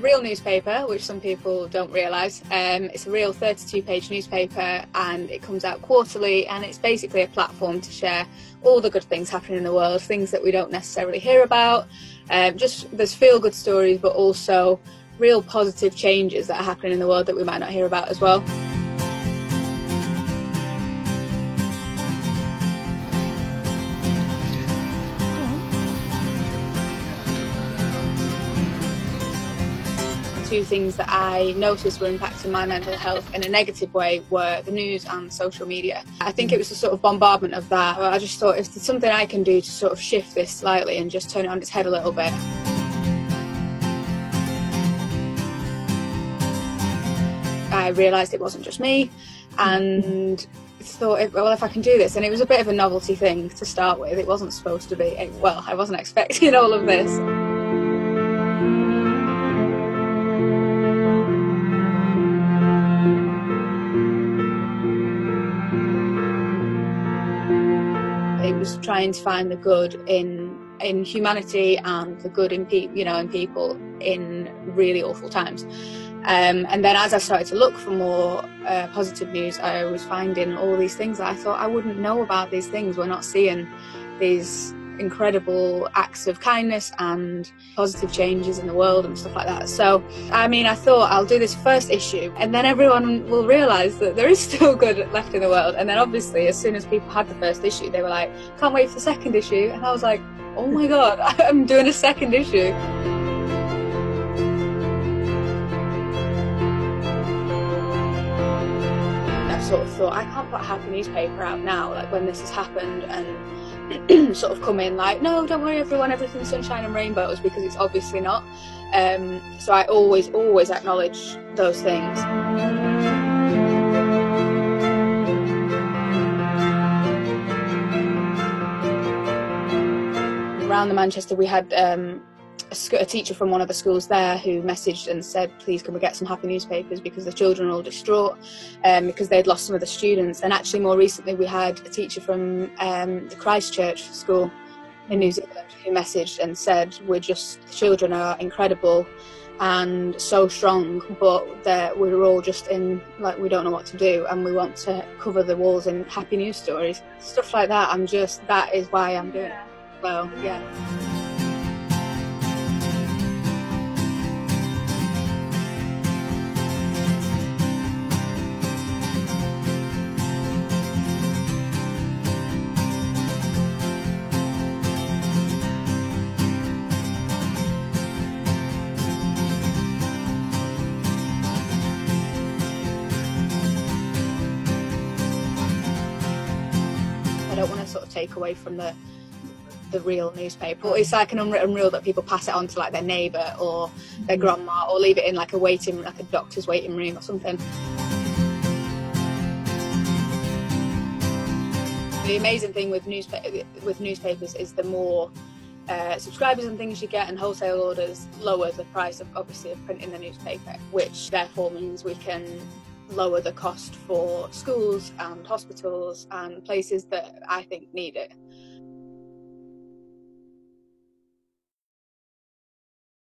real newspaper, which some people don't realise. It's a real 32-page newspaper, and it comes out quarterly, and it's basically a platform to share all the good things happening in the world, things that we don't necessarily hear about. There's feel-good stories, but also real positive changes that are happening in the world that we might not hear about as well. Two things that I noticed were impacting my mental health in a negative way were the news and social media. I think it was the sort of bombardment of that. I just thought, if there's something I can do to sort of shift this slightly and just turn it on its head a little bit. I realised it wasn't just me, and thought, well, if I can do this, and it was a bit of a novelty thing to start with. It wasn't supposed to be, well, I wasn't expecting all of this. It was trying to find the good in humanity and the good in people in really awful times. And then as I started to look for more positive news, I was finding all these things that I thought I wouldn't know about. These things, we're not seeing these incredible acts of kindness and positive changes in the world and stuff like that. So, I mean, I thought I'll do this first issue, and then everyone will realise that there is still good left in the world. And then obviously, as soon as people had the first issue, they were like, can't wait for the second issue. And I was like, oh my God, I'm doing a second issue. Sort of thought, I can't put a happy newspaper out now, like when this has happened, and sort of come in like, no, don't worry everyone, everything's sunshine and rainbows, because it's obviously not. So I always acknowledge those things. Around the Manchester, we had a teacher from one of the schools there who messaged and said, please can we get some happy newspapers, because the children are all distraught because they'd lost some of the students. And actually more recently we had a teacher from the Christchurch school in New Zealand who messaged and said, the children are incredible and so strong, but we're all just in, like, we don't know what to do, and we want to cover the walls in happy news stories, stuff like that. That is why I'm doing it. Well, yeah. I don't want to sort of take away from the real newspaper. It's like an unwritten rule that people pass it on to like their neighbour or their grandma, or leave it in like a doctor's waiting room or something. The amazing thing with newspapers is the more subscribers and things you get, and wholesale orders lower the price of printing the newspaper, which therefore means we can lower the cost for schools and hospitals and places that I think need it.